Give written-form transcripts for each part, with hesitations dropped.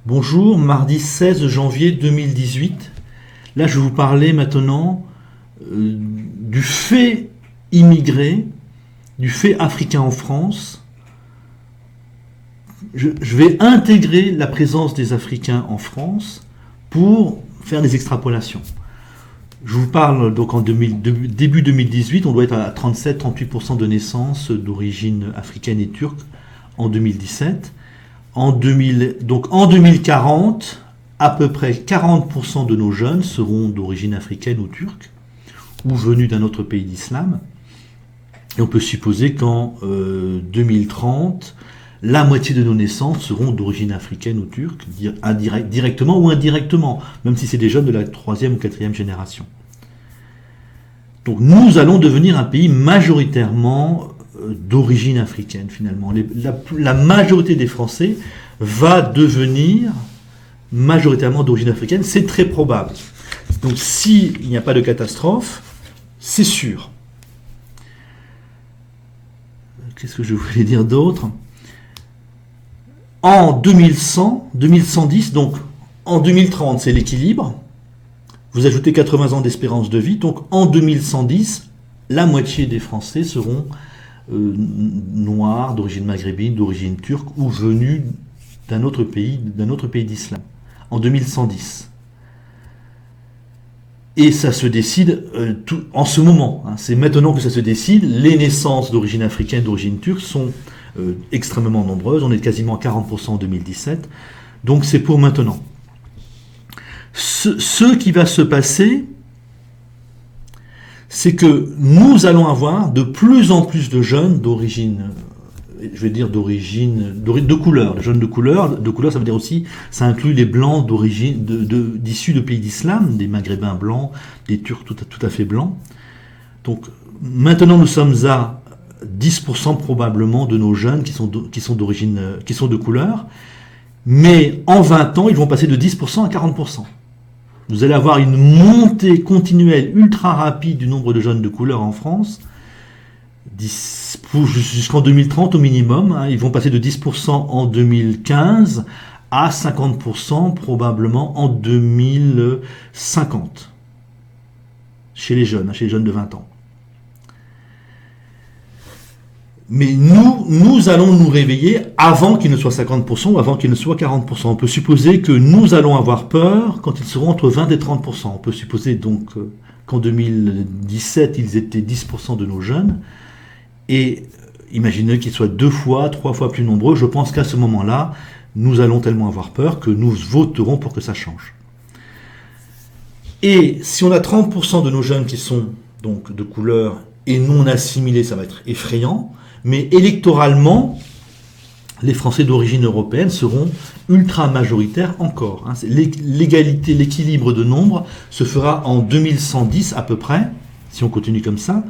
Bonjour, mardi 16 janvier 2018. Là, je vais vous parler maintenant du fait immigré, du fait africain en France. Je vais intégrer la présence des Africains en France pour faire des extrapolations. Je vous parle donc début 2018, on doit être à 37-38% de naissances d'origine africaine et turque en 2017. Donc en 2040, à peu près 40% de nos jeunes seront d'origine africaine ou turque, ou venus d'un autre pays d'islam. Et on peut supposer qu'en 2030, la moitié de nos naissances seront d'origine africaine ou turque, directement ou indirectement, même si c'est des jeunes de la 3e ou 4e génération. Donc nous allons devenir un pays majoritairement d'origine africaine finalement. La majorité des Français va devenir majoritairement d'origine africaine, c'est très probable. Donc s'il n'y a pas de catastrophe, c'est sûr. Qu'est-ce que je voulais dire d'autre ? En 2110, donc en 2030 c'est l'équilibre, vous ajoutez 80 ans d'espérance de vie, donc en 2110, la moitié des Français seront noirs, d'origine maghrébine, d'origine turque, ou venus d'un autre pays d'islam, en 2110. Et ça se décide en ce moment, hein, c'est maintenant que ça se décide. Les naissances d'origine africaine, d'origine turque sont extrêmement nombreuses, on est quasiment à 40% en 2017, donc c'est pour maintenant. Ce qui va se passer, c'est que nous allons avoir de plus en plus de jeunes d'origine, de couleur. Les jeunes de couleur, ça veut dire aussi, ça inclut les blancs d'issus de pays d'islam, des maghrébins blancs, des turcs tout à fait blancs. Donc maintenant nous sommes à 10% probablement de nos jeunes qui sont de couleur, mais en 20 ans ils vont passer de 10% à 40%. Vous allez avoir une montée continuelle ultra rapide du nombre de jeunes de couleur en France, jusqu'en 2030 au minimum. Hein, ils vont passer de 10% en 2015 à 50% probablement en 2050, chez les jeunes de 20 ans. Mais nous allons nous réveiller avant qu'il ne soit 50% ou avant qu'il ne soit 40%. On peut supposer que nous allons avoir peur quand ils seront entre 20 et 30%. On peut supposer donc qu'en 2017, ils étaient 10% de nos jeunes. Et imaginez qu'ils soient 2 fois, 3 fois plus nombreux. Je pense qu'à ce moment-là, nous allons tellement avoir peur que nous voterons pour que ça change. Et si on a 30% de nos jeunes qui sont donc de couleur et non assimilés, ça va être effrayant. Mais électoralement, les Français d'origine européenne seront ultra majoritaires encore. Hein. L'égalité, l'équilibre de nombre se fera en 2110 à peu près, si on continue comme ça.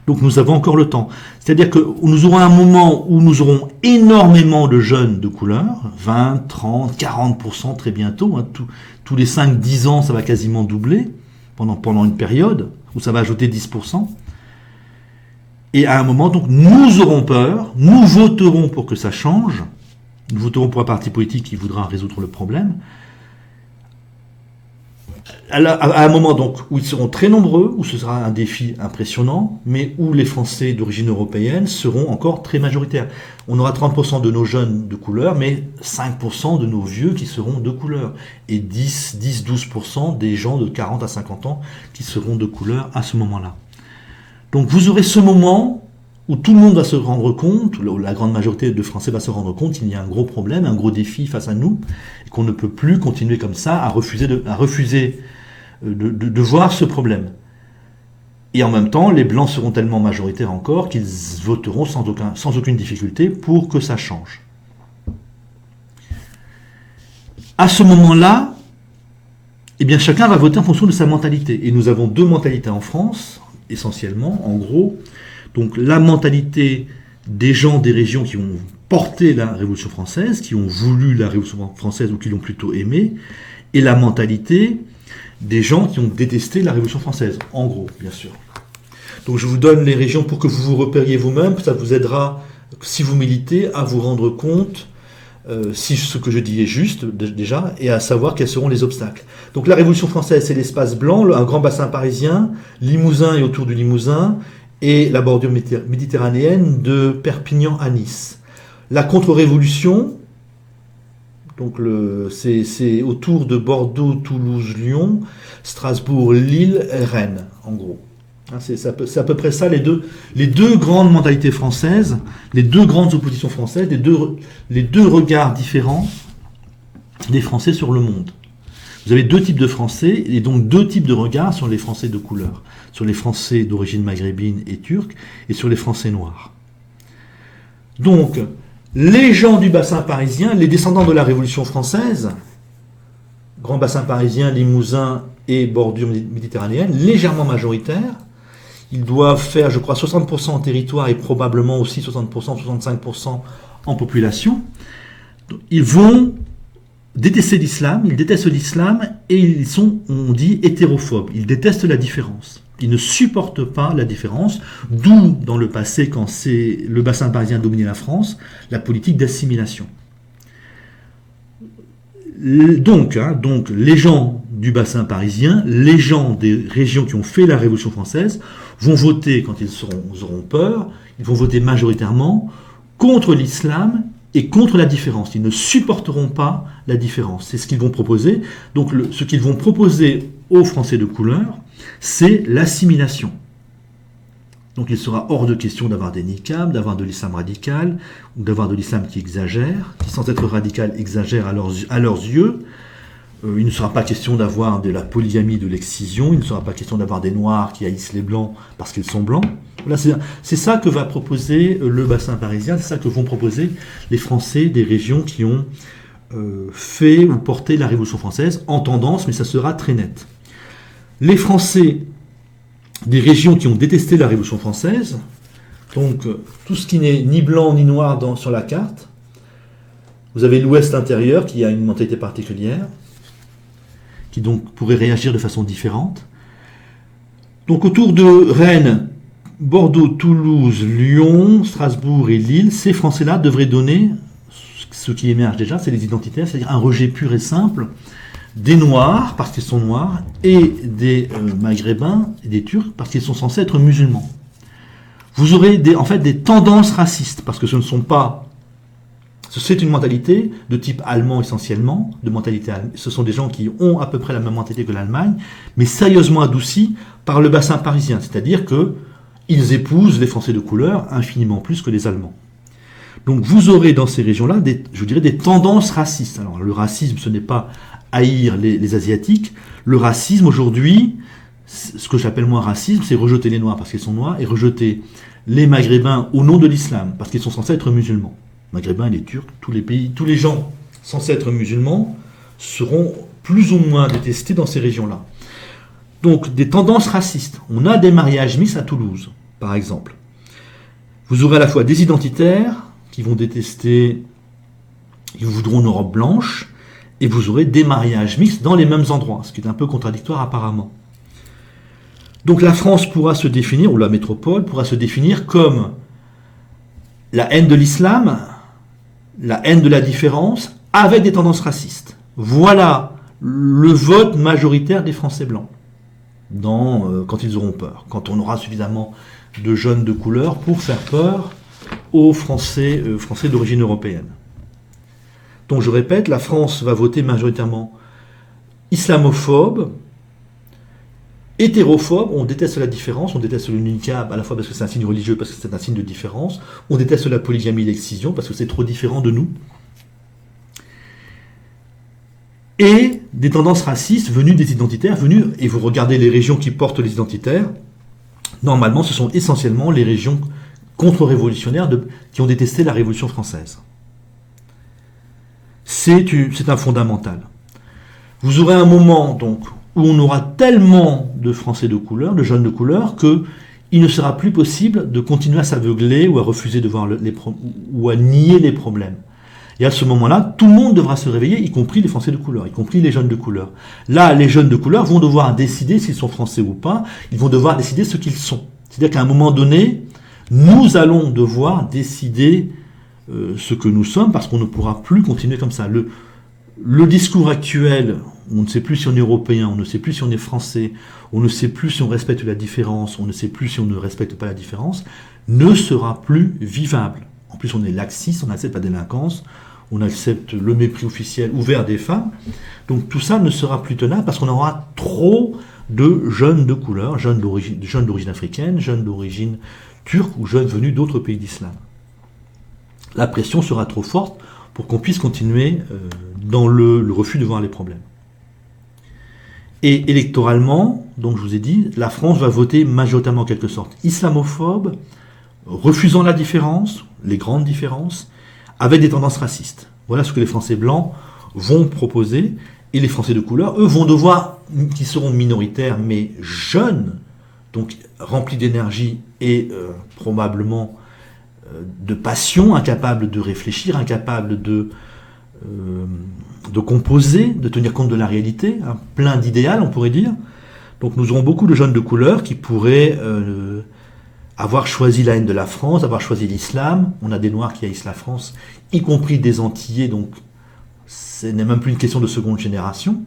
Donc nous avons encore le temps. C'est-à-dire que nous aurons un moment où nous aurons énormément de jeunes de couleur, 20, 30, 40% très bientôt. Hein. Tous les 5-10 ans, ça va quasiment doubler pendant une période où ça va ajouter 10%. Et à un moment, donc, nous aurons peur, nous voterons pour que ça change, nous voterons pour un parti politique qui voudra résoudre le problème. À un moment, donc, où ils seront très nombreux, où ce sera un défi impressionnant, mais où les Français d'origine européenne seront encore très majoritaires. On aura 30% de nos jeunes de couleur, mais 5% de nos vieux qui seront de couleur. Et 10-12% des gens de 40 à 50 ans qui seront de couleur à ce moment-là. Donc vous aurez ce moment où tout le monde va se rendre compte, la grande majorité de Français va se rendre compte qu'il y a un gros problème, un gros défi face à nous, et qu'on ne peut plus continuer comme ça à refuser de voir ce problème. Et en même temps, les Blancs seront tellement majoritaires encore qu'ils voteront sans aucune difficulté pour que ça change. À ce moment-là, eh bien chacun va voter en fonction de sa mentalité. Et nous avons 2 mentalités en France, essentiellement, en gros. Donc la mentalité des gens des régions qui ont porté la Révolution française, qui ont voulu la Révolution française ou qui l'ont plutôt aimée, et la mentalité des gens qui ont détesté la Révolution française, en gros, bien sûr. Donc je vous donne les régions pour que vous vous repériez vous-même, ça vous aidera, si vous militez, à vous rendre compte si ce que je dis est juste déjà, et à savoir quels seront les obstacles. Donc la Révolution française, c'est l'espace blanc, un grand bassin parisien, Limousin et autour du Limousin, et la bordure méditerranéenne de Perpignan à Nice. La contre-révolution, donc c'est autour de Bordeaux, Toulouse, Lyon, Strasbourg, Lille, Rennes, en gros. C'est à peu près ça les deux grandes mentalités françaises, les deux grandes oppositions françaises, les deux regards différents des Français sur le monde. Vous avez deux types de Français et donc deux types de regards sur les Français de couleur, sur les Français d'origine maghrébine et turque et sur les Français noirs. Donc, les gens du bassin parisien, les descendants de la Révolution française, grand bassin parisien, Limousin et bordure méditerranéenne, légèrement majoritaires, ils doivent faire, je crois, 60% en territoire et probablement aussi 60%, 65% en population. Ils vont détester l'islam, ils détestent l'islam et ils sont, on dit, hétérophobes. Ils détestent la différence. Ils ne supportent pas la différence, d'où, dans le passé, quand c'est le bassin parisien dominait la France, la politique d'assimilation. Donc, les gens du bassin parisien, les gens des régions qui ont fait la Révolution française, vont voter, quand ils auront peur, ils vont voter majoritairement contre l'islam et contre la différence. Ils ne supporteront pas la différence. C'est ce qu'ils vont proposer. Donc, ce qu'ils vont proposer aux Français de couleur, c'est l'assimilation. Donc il sera hors de question d'avoir des niqabs, d'avoir de l'islam radical, ou d'avoir de l'islam qui exagère, qui sans être radical exagère à leurs yeux. Il ne sera pas question d'avoir de la polygamie, de l'excision, il ne sera pas question d'avoir des noirs qui haïssent les blancs parce qu'ils sont blancs. Voilà, c'est ça que va proposer le bassin parisien, c'est ça que vont proposer les Français des régions qui ont fait ou porté la Révolution française, en tendance, mais ça sera très net. Les Français des régions qui ont détesté la Révolution française, donc tout ce qui n'est ni blanc ni noir sur la carte. Vous avez l'Ouest intérieur qui a une mentalité particulière, qui donc pourrait réagir de façon différente. Donc autour de Rennes, Bordeaux, Toulouse, Lyon, Strasbourg et Lille, ces Français-là devraient donner, ce qui émerge déjà, c'est les identitaires, c'est-à-dire un rejet pur et simple des Noirs, parce qu'ils sont noirs, et des Maghrébins et des Turcs, parce qu'ils sont censés être musulmans. Vous aurez en fait des tendances racistes, parce que c'est une mentalité de type allemand essentiellement, ce sont des gens qui ont à peu près la même mentalité que l'Allemagne, mais sérieusement adoucis par le bassin parisien, c'est-à-dire qu'ils épousent les Français de couleur infiniment plus que les Allemands. Donc vous aurez dans ces régions-là, des tendances racistes. Alors le racisme, ce n'est pas haïr les Asiatiques. Le racisme aujourd'hui, ce que j'appelle moi racisme, c'est rejeter les Noirs parce qu'ils sont noirs et rejeter les Maghrébins au nom de l'islam parce qu'ils sont censés être musulmans. Maghrébins et les Turcs, tous les gens censés être musulmans seront plus ou moins détestés dans ces régions-là. Donc des tendances racistes. On a des mariages mixtes à Toulouse, par exemple. Vous aurez à la fois des identitaires qui vont détester, qui voudront une Europe blanche, et vous aurez des mariages mixtes dans les mêmes endroits, ce qui est un peu contradictoire apparemment. Donc la France pourra se définir, ou la métropole pourra se définir comme la haine de l'islam, la haine de la différence, avec des tendances racistes. Voilà le vote majoritaire des Français blancs, quand ils auront peur, quand on aura suffisamment de jeunes de couleur pour faire peur aux Français d'origine européenne. Donc je répète, la France va voter majoritairement islamophobe, hétérophobe, on déteste la différence, on déteste le niqab à la fois parce que c'est un signe religieux, parce que c'est un signe de différence, on déteste la polygamie et l'excision parce que c'est trop différent de nous, et des tendances racistes venues des identitaires, et vous regardez les régions qui portent les identitaires, normalement ce sont essentiellement les régions contre-révolutionnaires qui ont détesté la Révolution française. C'est un fondamental. Vous aurez un moment donc où on aura tellement de Français de couleur, de jeunes de couleur, qu'il ne sera plus possible de continuer à s'aveugler ou à refuser de voir ou à nier les problèmes. Et à ce moment-là, tout le monde devra se réveiller, y compris les Français de couleur, y compris les jeunes de couleur. Là, les jeunes de couleur vont devoir décider s'ils sont français ou pas, ils vont devoir décider ce qu'ils sont. C'est-à-dire qu'à un moment donné, nous allons devoir décider ce que nous sommes, parce qu'on ne pourra plus continuer comme ça. Le discours actuel, on ne sait plus si on est européen, on ne sait plus si on est français, on ne sait plus si on respecte la différence, on ne sait plus si on ne respecte pas la différence, ne sera plus vivable. En plus, on est laxiste, on accepte la délinquance, on accepte le mépris officiel ouvert des femmes. Donc tout ça ne sera plus tenable parce qu'on aura trop de jeunes de couleur, jeunes d'origine africaine, jeunes d'origine turque ou jeunes venus d'autres pays d'islam. La pression sera trop forte pour qu'on puisse continuer dans le refus de voir les problèmes. Et électoralement, donc je vous ai dit, la France va voter majoritairement en quelque sorte islamophobe, refusant la différence, les grandes différences, avec des tendances racistes. Voilà ce que les Français blancs vont proposer, et les Français de couleur, eux, vont devoir, qui seront minoritaires, mais jeunes, donc remplis d'énergie et probablement de passion, incapables de réfléchir, incapables de composer, de tenir compte de la réalité, hein, plein d'idéal, on pourrait dire. Donc nous aurons beaucoup de jeunes de couleur qui pourraient avoir choisi la haine de la France, avoir choisi l'islam. On a des Noirs qui haïssent la France, y compris des Antillais, donc ce n'est même plus une question de seconde génération.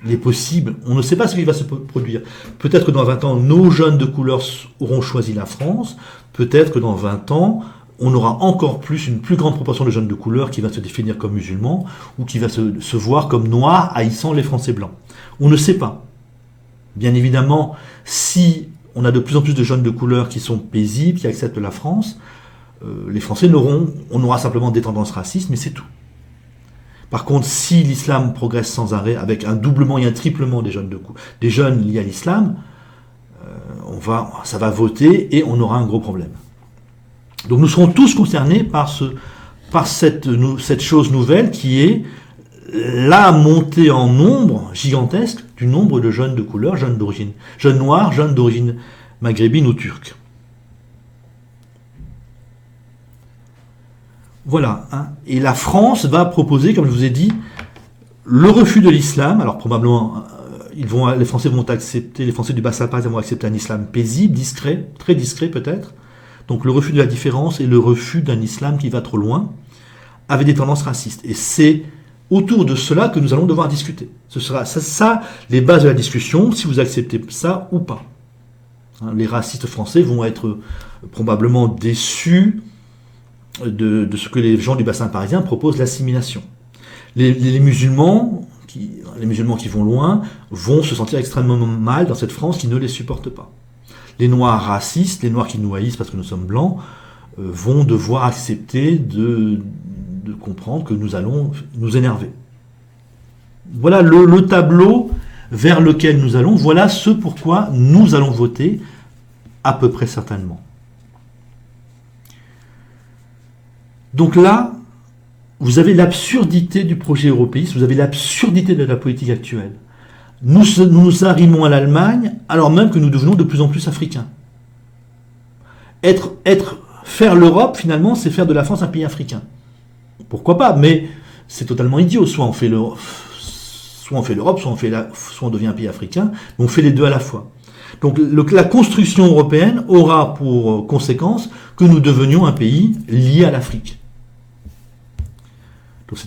Il est possible, on ne sait pas ce qui va se produire. Peut-être que dans 20 ans, nos jeunes de couleur auront choisi la France. Peut-être que dans 20 ans, on aura encore plus, une plus grande proportion de jeunes de couleur qui va se définir comme musulmans ou qui va se voir comme noirs haïssant les Français blancs. On ne sait pas. Bien évidemment, si on a de plus en plus de jeunes de couleur qui sont paisibles, qui acceptent la France, les Français on aura simplement des tendances racistes, mais c'est tout. Par contre, si l'islam progresse sans arrêt, avec un doublement et un triplement des jeunes liés à l'islam, ça va voter et on aura un gros problème. Donc nous serons tous concernés par cette chose nouvelle qui est la montée en nombre gigantesque du nombre de jeunes de couleur, jeunes noirs, jeunes d'origine maghrébine ou turque. Voilà. Hein. Et la France va proposer, comme je vous ai dit, le refus de l'islam. Alors probablement, les Français vont accepter, les Français du Bassin par exemple vont accepter un islam paisible, discret, très discret peut-être. Donc le refus de la différence et le refus d'un islam qui va trop loin, avec des tendances racistes. Et c'est autour de cela que nous allons devoir discuter. Ce sera ça les bases de la discussion, si vous acceptez ça ou pas. Hein, les racistes français vont être probablement déçus de ce que les gens du bassin parisien proposent, l'assimilation. Les musulmans qui vont loin vont se sentir extrêmement mal dans cette France qui ne les supporte pas. Les noirs racistes, les noirs qui nous haïssent parce que nous sommes blancs, vont devoir accepter de comprendre que nous allons nous énerver. Voilà le tableau vers lequel nous allons, voilà ce pourquoi nous allons voter à peu près certainement. Donc là, vous avez l'absurdité du projet européiste, vous avez l'absurdité de la politique actuelle. Nous nous arrimons à l'Allemagne alors même que nous devenons de plus en plus africains. Faire l'Europe, finalement, c'est faire de la France un pays africain. Pourquoi pas, mais c'est totalement idiot. Soit on fait l'Europe, soit on devient un pays africain, mais on fait les deux à la fois. Donc la construction européenne aura pour conséquence que nous devenions un pays lié à l'Afrique. Donc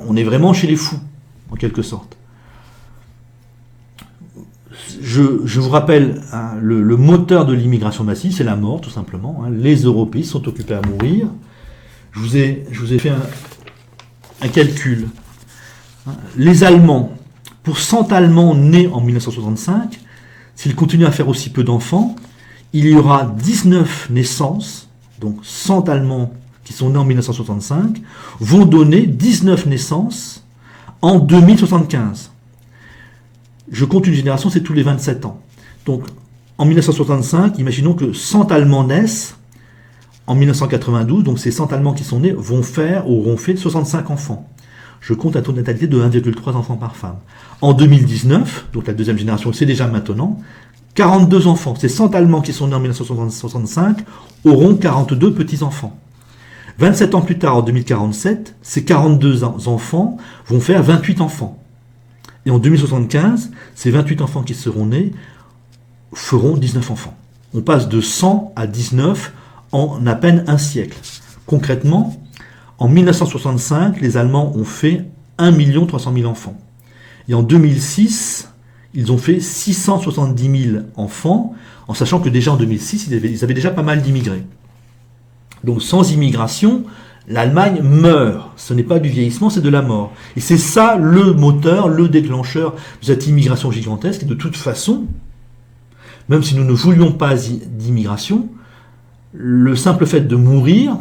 on est vraiment chez les fous, en quelque sorte. Je vous rappelle, hein, le moteur de l'immigration massive, c'est la mort, tout simplement. Hein. Les européistes sont occupés à mourir. Je vous ai fait un calcul. Hein. Les Allemands, pour 100 Allemands nés en 1965, s'ils continuent à faire aussi peu d'enfants, il y aura 19 naissances, donc 100 Allemands qui sont nés en 1965, vont donner 19 naissances en 2075. Je compte une génération, c'est tous les 27 ans. Donc, en 1965, imaginons que 100 Allemands naissent en 1992, donc ces 100 Allemands qui sont nés auront fait 65 enfants. Je compte un taux de natalité de 1,3 enfants par femme. En 2019, donc la deuxième génération, c'est déjà maintenant, 42 enfants. Ces 100 Allemands qui sont nés en 1965 auront 42 petits-enfants. 27 ans plus tard, en 2047, ces 42 enfants vont faire 28 enfants. Et en 2075, ces 28 enfants qui seront nés feront 19 enfants. On passe de 100 à 19 en à peine un siècle. Concrètement, en 1965, les Allemands ont fait 1 300 000 enfants. Et en 2006, ils ont fait 670 000 enfants, en sachant que déjà en 2006, ils avaient déjà pas mal d'immigrés. Donc sans immigration, l'Allemagne meurt. Ce n'est pas du vieillissement, c'est de la mort. Et c'est ça le moteur, le déclencheur de cette immigration gigantesque. Et de toute façon, même si nous ne voulions pas d'immigration, le simple fait de mourir,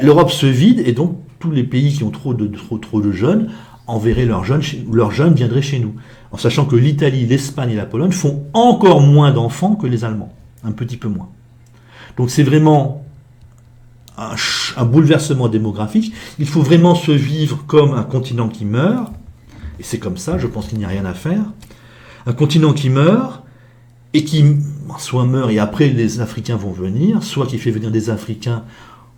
l'Europe se vide et donc tous les pays qui ont trop de jeunes enverraient leurs jeunes viendraient chez nous. En sachant que l'Italie, l'Espagne et la Pologne font encore moins d'enfants que les Allemands. Un petit peu moins. Donc c'est vraiment un bouleversement démographique. Il faut vraiment se vivre comme un continent qui meurt. Et c'est comme ça, je pense qu'il n'y a rien à faire. Un continent qui meurt et qui soit meurt et après les Africains vont venir, soit qui fait venir des Africains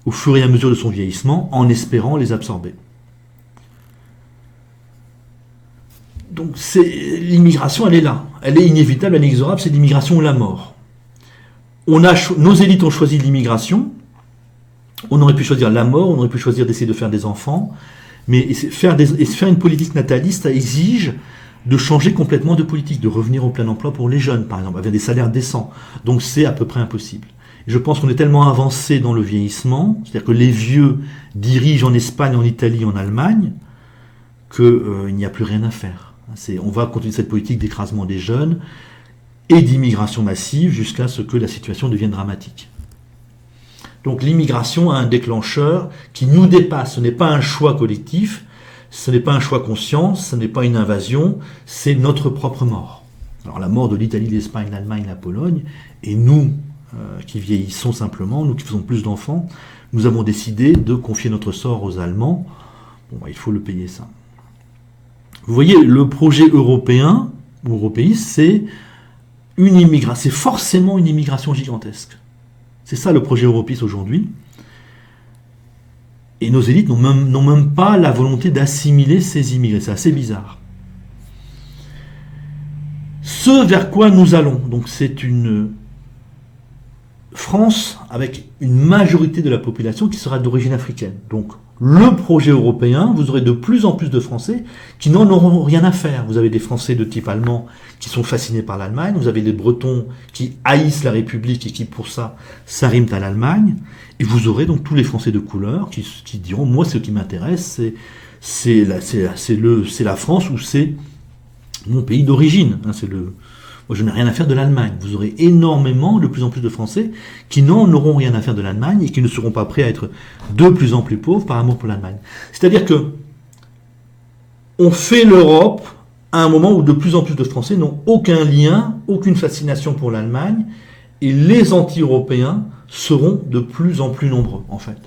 au fur et à mesure de son vieillissement en espérant les absorber. Donc l'immigration, elle est là. Elle est inévitable, elle est inexorable, c'est l'immigration ou la mort. Nos élites ont choisi l'immigration. On aurait pu choisir la mort, on aurait pu choisir d'essayer de faire des enfants, mais faire une politique nataliste, ça exige de changer complètement de politique, de revenir au plein emploi pour les jeunes, par exemple, avec des salaires décents. Donc c'est à peu près impossible. Et je pense qu'on est tellement avancé dans le vieillissement, c'est-à-dire que les vieux dirigent en Espagne, en Italie, en Allemagne, qu'il n'y a plus rien à faire. On va continuer cette politique d'écrasement des jeunes et d'immigration massive jusqu'à ce que la situation devienne dramatique. Donc l'immigration a un déclencheur qui nous dépasse. Ce n'est pas un choix collectif, ce n'est pas un choix conscient, ce n'est pas une invasion, c'est notre propre mort. Alors la mort de l'Italie, l'Espagne, l'Allemagne, la Pologne, et nous qui vieillissons simplement, nous qui faisons plus d'enfants, nous avons décidé de confier notre sort aux Allemands. Bon, il faut le payer ça. Vous voyez, le projet européen, ou européiste, c'est forcément une immigration gigantesque. C'est ça le projet européiste aujourd'hui. Et nos élites n'ont même pas la volonté d'assimiler ces immigrés. C'est assez bizarre. Ce vers quoi nous allons, donc c'est une France avec une majorité de la population qui sera d'origine africaine. Donc le projet européen, vous aurez de plus en plus de Français qui n'en auront rien à faire. Vous avez des Français de type allemand qui sont fascinés par l'Allemagne, vous avez des Bretons qui haïssent la République et qui pour ça s'arriment à l'Allemagne, et vous aurez donc tous les Français de couleur qui diront, moi ce qui m'intéresse c'est la France ou c'est mon pays d'origine. Moi, je n'ai rien à faire de l'Allemagne. Vous aurez énormément, de plus en plus de Français qui n'en auront rien à faire de l'Allemagne et qui ne seront pas prêts à être de plus en plus pauvres par amour pour l'Allemagne. C'est-à-dire que on fait l'Europe à un moment où de plus en plus de Français n'ont aucun lien, aucune fascination pour l'Allemagne, et les anti-européens seront de plus en plus nombreux, en fait.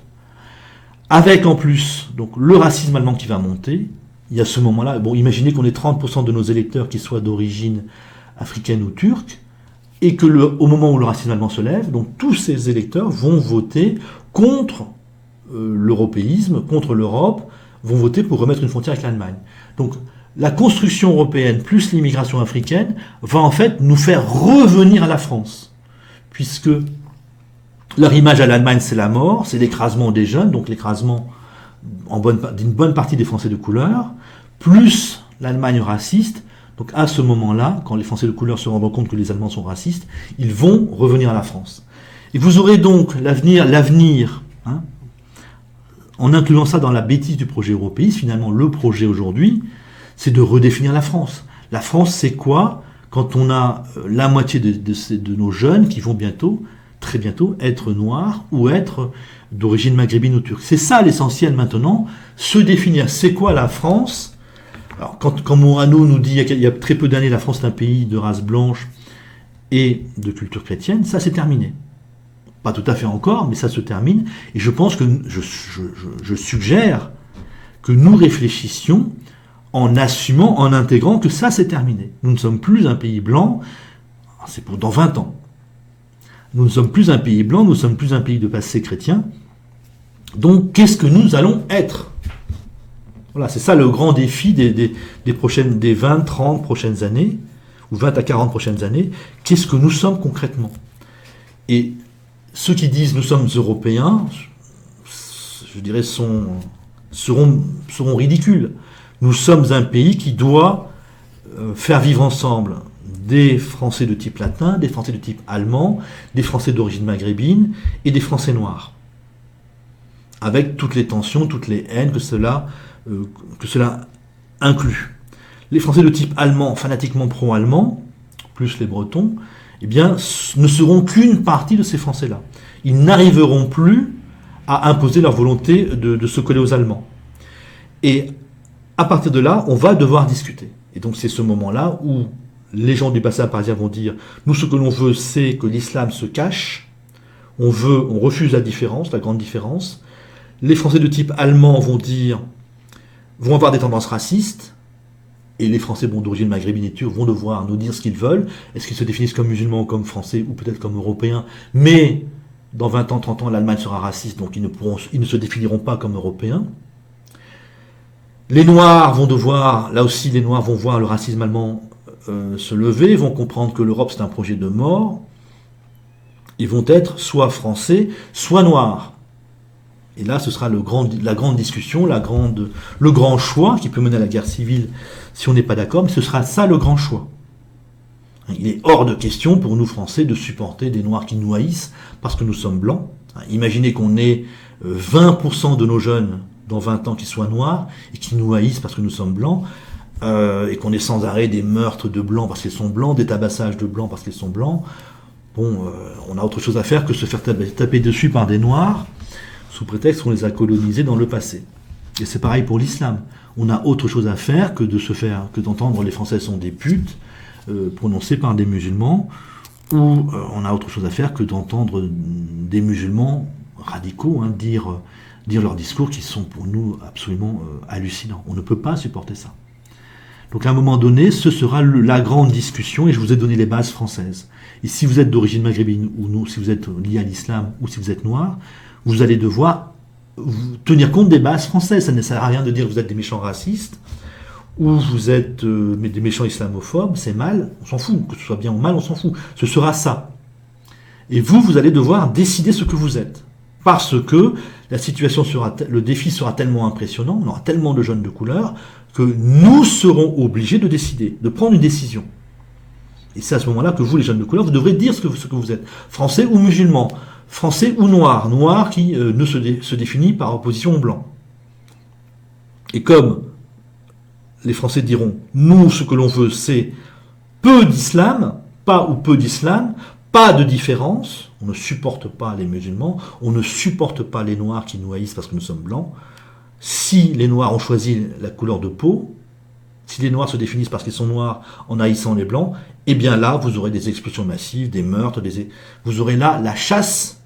Avec en plus donc le racisme allemand qui va monter. Il y a ce moment-là, bon, imaginez qu'on ait 30% de nos électeurs qui soient d'origine africaine ou turque, et que au moment où le racisme allemand se lève, donc tous ces électeurs vont voter contre l'européisme, contre l'Europe, vont voter pour remettre une frontière avec l'Allemagne. Donc la construction européenne plus l'immigration africaine va en fait nous faire revenir à la France, puisque leur image à l'Allemagne c'est la mort, c'est l'écrasement des jeunes, donc l'écrasement d'une bonne partie des Français de couleur, plus l'Allemagne raciste. Donc à ce moment-là, quand les Français de couleur se rendront compte que les Allemands sont racistes, ils vont revenir à la France. Et vous aurez donc l'avenir, en incluant ça dans la bêtise du projet européiste, finalement le projet aujourd'hui, c'est de redéfinir la France. La France, c'est quoi quand on a la moitié de nos jeunes qui vont très bientôt, être noirs ou être d'origine maghrébine ou turque. C'est ça l'essentiel maintenant, se définir. C'est quoi la France ? Alors, quand Morano nous dit il y a très peu d'années, la France est un pays de race blanche et de culture chrétienne, ça c'est terminé. Pas tout à fait encore, mais ça se termine. Et je pense que je suggère que nous réfléchissions en assumant, en intégrant que ça c'est terminé. Nous ne sommes plus un pays blanc, c'est pour dans 20 ans. Nous ne sommes plus un pays blanc, nous ne sommes plus un pays de passé chrétien. Donc qu'est-ce que nous allons être ? Voilà, c'est ça le grand défi des 20, 30 prochaines années, ou 20 à 40 prochaines années. Qu'est-ce que nous sommes concrètement ? Et ceux qui disent nous sommes européens, je dirais, seront ridicules. Nous sommes un pays qui doit faire vivre ensemble des Français de type latin, des Français de type allemand, des Français d'origine maghrébine et des Français noirs. Avec toutes les tensions, toutes les haines que cela inclut. Les Français de type allemand, fanatiquement pro-allemand, plus les Bretons, eh bien, ne seront qu'une partie de ces Français-là. Ils n'arriveront plus à imposer leur volonté de se coller aux Allemands. Et à partir de là, on va devoir discuter. Et donc c'est ce moment-là où les gens du bassin parisien vont dire « Nous, ce que l'on veut, c'est que l'islam se cache. On refuse la différence, la grande différence. » Les Français de type allemand vont avoir des tendances racistes. Et les Français d'origine maghrébine et turque vont devoir nous dire ce qu'ils veulent. Est-ce qu'ils se définissent comme musulmans ou comme français ou peut-être comme européens? Mais dans 20 ans, 30 ans, l'Allemagne sera raciste, donc ils ne se définiront pas comme européens. Les Noirs vont voir le racisme allemand se lever, vont comprendre que l'Europe c'est un projet de mort. Ils vont être soit français, soit noirs. Et là, ce sera la grande discussion, le grand choix qui peut mener à la guerre civile si on n'est pas d'accord, mais ce sera ça le grand choix. Il est hors de question pour nous Français de supporter des Noirs qui nous haïssent parce que nous sommes blancs. Imaginez qu'on ait 20% de nos jeunes dans 20 ans qui soient noirs et qui nous haïssent parce que nous sommes blancs, et qu'on ait sans arrêt des meurtres de blancs parce qu'ils sont blancs, des tabassages de blancs parce qu'ils sont blancs. Bon, on a autre chose à faire que se faire taper dessus par des Noirs sous prétexte qu'on les a colonisés dans le passé. Et c'est pareil pour l'islam. On a autre chose à faire que d'entendre les Français sont des putes prononcées par des musulmans, ou on a autre chose à faire que d'entendre des musulmans radicaux dire leurs discours qui sont pour nous absolument hallucinants. On ne peut pas supporter ça. Donc à un moment donné, ce sera la grande discussion, et je vous ai donné les bases françaises. Et si vous êtes d'origine maghrébine, ou non, si vous êtes lié à l'islam, ou si vous êtes noir, vous allez devoir tenir compte des bases françaises. Ça ne sert à rien de dire que vous êtes des méchants racistes, ou vous êtes des méchants islamophobes, c'est mal, on s'en fout. Que ce soit bien ou mal, on s'en fout. Ce sera ça. Et vous allez devoir décider ce que vous êtes. Parce que le défi sera tellement impressionnant, on aura tellement de jeunes de couleur, que nous serons obligés de décider, de prendre une décision. Et c'est à ce moment-là que vous, les jeunes de couleur, vous devrez dire ce que vous êtes. Français ou musulman, français ou noir, noir qui ne se définit par opposition au blanc. Et comme les Français diront, nous, ce que l'on veut, c'est peu d'islam, pas ou peu d'islam, pas de différence, on ne supporte pas les musulmans, on ne supporte pas les noirs qui nous haïssent parce que nous sommes blancs. Si les noirs ont choisi la couleur de peau, si les noirs se définissent parce qu'ils sont noirs en haïssant les blancs, eh bien là, vous aurez des expulsions massives, des meurtres, vous aurez là la chasse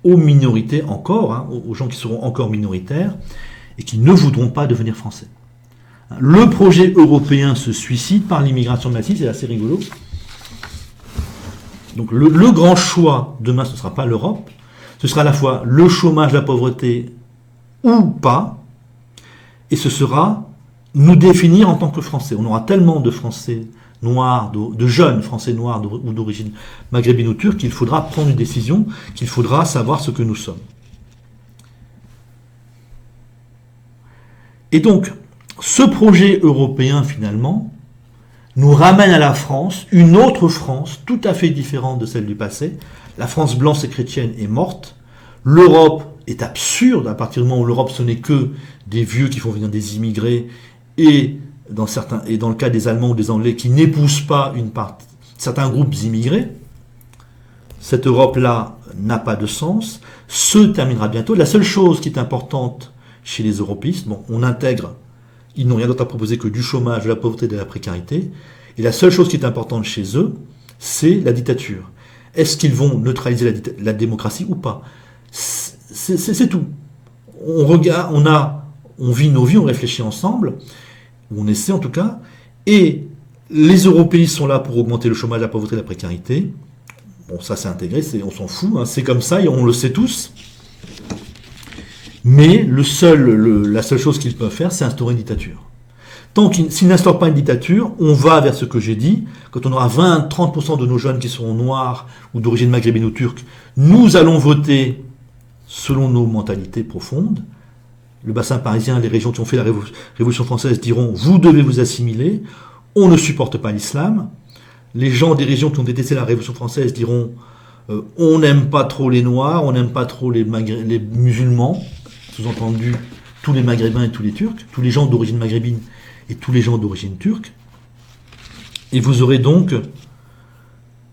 aux minorités encore, aux gens qui seront encore minoritaires et qui ne voudront pas devenir français. Le projet européen se suicide par l'immigration massive, c'est assez rigolo. Donc le grand choix demain, ce ne sera pas l'Europe, ce sera à la fois le chômage, la pauvreté ou pas, et ce sera nous définir en tant que Français. On aura tellement de Français noirs, de jeunes Français noirs ou d'origine maghrébine ou turque qu'il faudra prendre une décision, qu'il faudra savoir ce que nous sommes. Et donc, ce projet européen, finalement, nous ramène à la France, une autre France, tout à fait différente de celle du passé. La France blanche et chrétienne est morte. L'Europe est absurde, à partir du moment où l'Europe, ce n'est que des vieux qui font venir des immigrés, et dans le cas des Allemands ou des Anglais, qui n'épousent pas certains groupes immigrés. Cette Europe-là n'a pas de sens, se terminera bientôt. La seule chose qui est importante chez les européistes, on intègre, ils n'ont rien d'autre à proposer que du chômage, de la pauvreté, de la précarité, et la seule chose qui est importante chez eux, c'est la dictature. Est-ce qu'ils vont neutraliser la démocratie ou pas? C'est tout. On vit nos vies, on réfléchit ensemble, ou on essaie en tout cas, et les européistes sont là pour augmenter le chômage, la pauvreté, la précarité. Bon, ça c'est intégré, on s'en fout, c'est comme ça, et on le sait tous. Mais la seule chose qu'ils peuvent faire, c'est instaurer une dictature. Tant s'ils n'instaurent pas une dictature, on va vers ce que j'ai dit, quand on aura 20-30% de nos jeunes qui seront noirs ou d'origine maghrébine ou turque, nous allons voter selon nos mentalités profondes. Le bassin parisien, les régions qui ont fait la Révolution française diront « vous devez vous assimiler », on ne supporte pas l'islam. Les gens des régions qui ont détesté la Révolution française diront on n'aime pas trop les Noirs, on n'aime pas trop les musulmans, sous-entendu tous les Maghrébins et tous les Turcs, tous les gens d'origine maghrébine et tous les gens d'origine turque. Et vous aurez donc,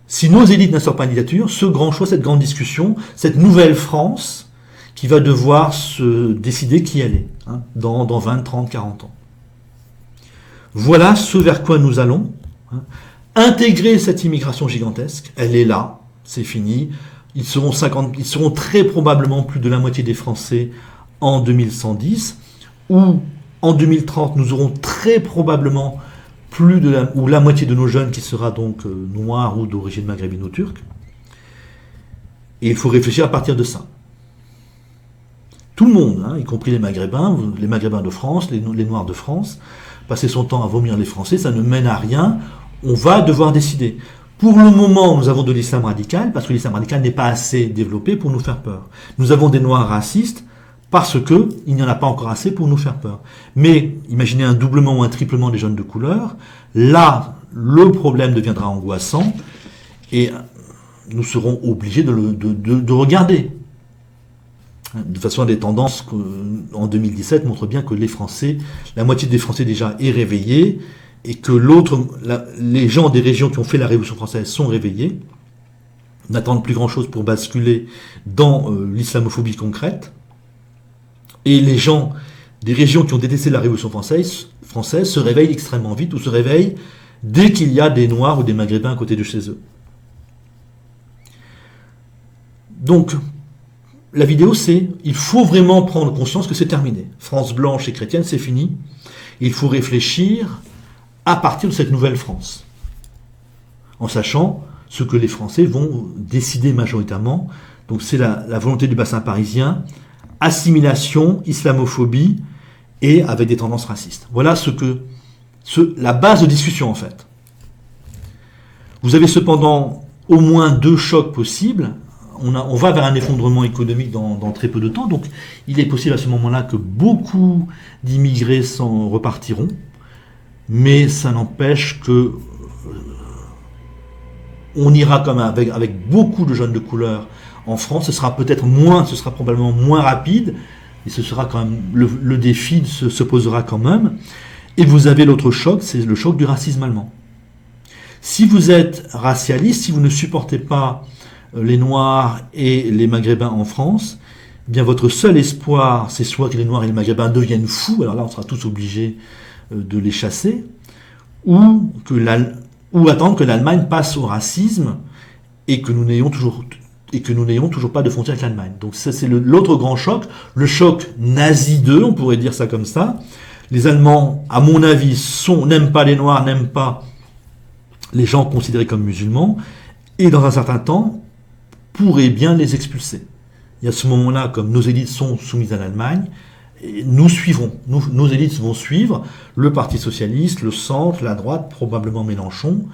si nos élites n'instaurent pas une dictature, ce grand choix, cette grande discussion, cette nouvelle France qui va devoir se décider qui elle est, hein, dans 20, 30, 40 ans. Voilà ce vers quoi nous allons. Hein. Intégrer cette immigration gigantesque, elle est là, c'est fini. Ils seront très probablement plus de la moitié des Français en 2110, ou en 2030, nous aurons très probablement plus de la moitié de nos jeunes qui sera donc noire ou d'origine maghrébine ou turque. Et il faut réfléchir à partir de ça. Tout le monde, hein, y compris les Maghrébins de France, les Noirs de France, passer son temps à vomir les Français, ça ne mène à rien. On va devoir décider. Pour le moment, nous avons de l'islam radical, parce que l'islam radical n'est pas assez développé pour nous faire peur. Nous avons des Noirs racistes, parce que il n'y en a pas encore assez pour nous faire peur. Mais imaginez un doublement ou un triplement des jeunes de couleur, là, le problème deviendra angoissant, et nous serons obligés de regarder. De toute façon, des tendances en 2017 montrent bien que les Français, la moitié des Français déjà est réveillée, et que les gens des régions qui ont fait la Révolution française sont réveillés, n'attendent plus grand-chose pour basculer dans l'islamophobie concrète, et les gens des régions qui ont détesté la Révolution française se réveillent extrêmement vite, ou se réveillent dès qu'il y a des Noirs ou des Maghrébins à côté de chez eux. Donc, la vidéo, c'est il faut vraiment prendre conscience que c'est terminé. France blanche et chrétienne, c'est fini. Il faut réfléchir à partir de cette nouvelle France, en sachant ce que les Français vont décider majoritairement. Donc c'est la volonté du bassin parisien, assimilation, islamophobie, et avec des tendances racistes. Voilà la base de discussion en fait. Vous avez cependant au moins deux chocs possibles. On va vers un effondrement économique dans très peu de temps, donc il est possible à ce moment-là que beaucoup d'immigrés s'en repartiront, mais ça n'empêche que on ira comme avec beaucoup de jeunes de couleur en France. Ce sera probablement moins rapide, et ce sera quand même le défi se posera quand même. Et vous avez l'autre choc, c'est le choc du racisme allemand. Si vous êtes racialiste, si vous ne supportez pas les Noirs et les Maghrébins en France, eh bien votre seul espoir, c'est soit que les Noirs et les Maghrébins deviennent fous, alors là on sera tous obligés de les chasser, ou attendre que l'Allemagne passe au racisme et que nous n'ayons toujours pas de frontière avec l'Allemagne. Donc ça c'est l'autre grand choc, le choc nazi 2, on pourrait dire ça comme ça. Les Allemands, à mon avis, n'aiment pas les Noirs, n'aiment pas les gens considérés comme musulmans, et dans un certain temps, pourraient bien les expulser. Et à ce moment-là, comme nos élites sont soumises à l'Allemagne, nous suivrons. Nos élites vont suivre le Parti socialiste, le centre, la droite, probablement Mélenchon,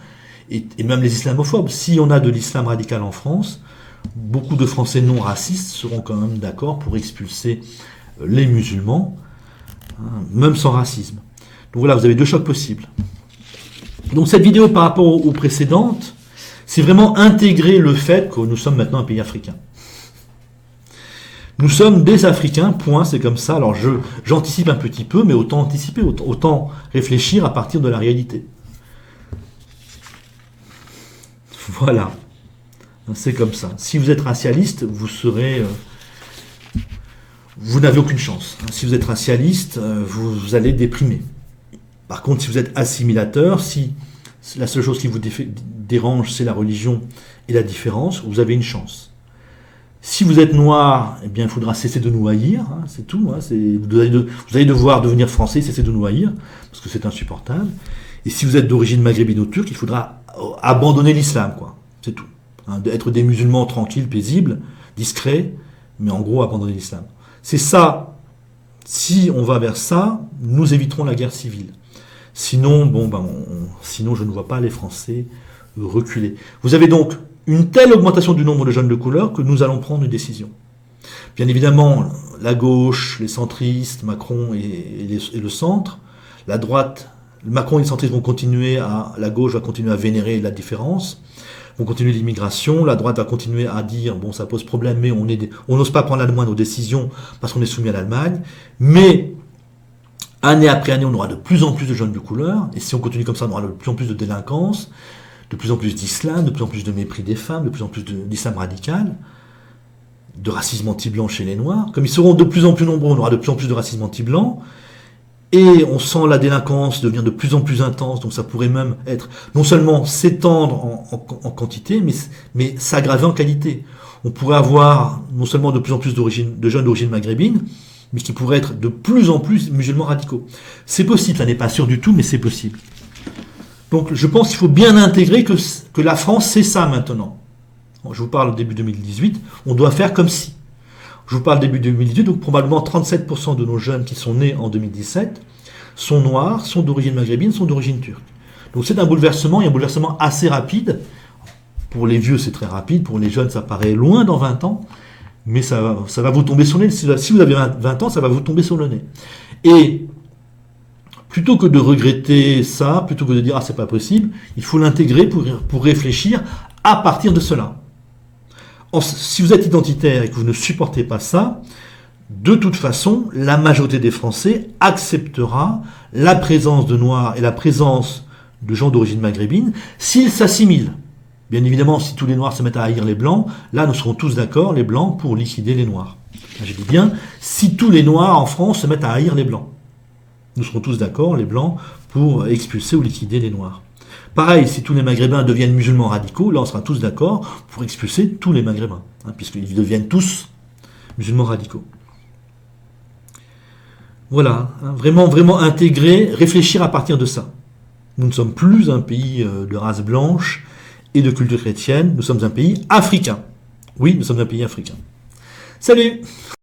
et même les islamophobes. Si on a de l'islam radical en France, beaucoup de Français non racistes seront quand même d'accord pour expulser les musulmans, hein, même sans racisme. Donc voilà, vous avez deux chocs possibles. Donc cette vidéo par rapport aux précédentes, c'est vraiment intégrer le fait que nous sommes maintenant un pays africain. Nous sommes des Africains, point, c'est comme ça. Alors j'anticipe un petit peu, mais autant anticiper, autant réfléchir à partir de la réalité. Voilà. C'est comme ça. Si vous êtes racialiste, vous n'avez aucune chance. Si vous êtes racialiste, vous allez déprimer. Par contre, si vous êtes assimilateur, si la seule chose qui vous dérange, c'est la religion et la différence, vous avez une chance. Si vous êtes noir, eh bien, il faudra cesser de nous haïr, hein, c'est tout. Hein, vous allez devoir devenir français, cesser de nous haïr, parce que c'est insupportable. Et si vous êtes d'origine maghrébine ou turque, il faudra abandonner l'islam, quoi. C'est tout. Hein, être des musulmans tranquilles, paisibles, discrets, mais en gros, abandonner l'islam. C'est ça. Si on va vers ça, nous éviterons la guerre civile. Sinon, sinon, je ne vois pas les Français reculer. Vous avez donc une telle augmentation du nombre de jeunes de couleur que nous allons prendre une décision. Bien évidemment, la gauche, les centristes, Macron et le centre, la droite, Macron et les centristes vont continuer la gauche va continuer à vénérer la différence, vont continuer l'immigration, la droite va continuer à dire, bon, ça pose problème, mais on n'ose pas prendre la moindre décision parce qu'on est soumis à l'Allemagne, mais année après année, on aura de plus en plus de jeunes de couleur, et si on continue comme ça, on aura de plus en plus de délinquance, de plus en plus d'islam, de plus en plus de mépris des femmes, de plus en plus d'islam radical, de racisme anti-blanc chez les Noirs. Comme ils seront de plus en plus nombreux, on aura de plus en plus de racisme anti-blanc, et on sent la délinquance devenir de plus en plus intense, donc ça pourrait même être, non seulement s'étendre en quantité, mais s'aggraver en qualité. On pourrait avoir non seulement de plus en plus de jeunes d'origine maghrébine, mais qui pourraient être de plus en plus musulmans radicaux. C'est possible, ça n'est pas sûr du tout, mais c'est possible. Donc je pense qu'il faut bien intégrer que la France, c'est ça maintenant. Je vous parle début 2018, on doit faire comme si. Je vous parle début 2018, donc probablement 37% de nos jeunes qui sont nés en 2017 sont noirs, sont d'origine maghrébine, sont d'origine turque. Donc c'est un bouleversement, et un bouleversement assez rapide. Pour les vieux, c'est très rapide, pour les jeunes, ça paraît loin dans 20 ans, mais ça va vous tomber sur le nez. Si vous avez 20 ans, ça va vous tomber sur le nez. Et plutôt que de regretter ça, plutôt que de dire « ah, c'est pas possible », il faut l'intégrer pour réfléchir à partir de cela. Si vous êtes identitaire et que vous ne supportez pas ça, de toute façon, la majorité des Français acceptera la présence de Noirs et la présence de gens d'origine maghrébine s'ils s'assimilent. Bien évidemment, si tous les Noirs se mettent à haïr les Blancs, là nous serons tous d'accord, les Blancs, pour liquider les Noirs. J'ai dit bien, si tous les Noirs en France se mettent à haïr les Blancs. Nous serons tous d'accord, les Blancs, pour expulser ou liquider les Noirs. Pareil, si tous les Maghrébins deviennent musulmans radicaux, là on sera tous d'accord pour expulser tous les Maghrébins, puisqu'ils deviennent tous musulmans radicaux. Voilà, vraiment, vraiment intégrer, réfléchir à partir de ça. Nous ne sommes plus un pays de race blanche et de culture chrétienne, nous sommes un pays africain. Oui, nous sommes un pays africain. Salut!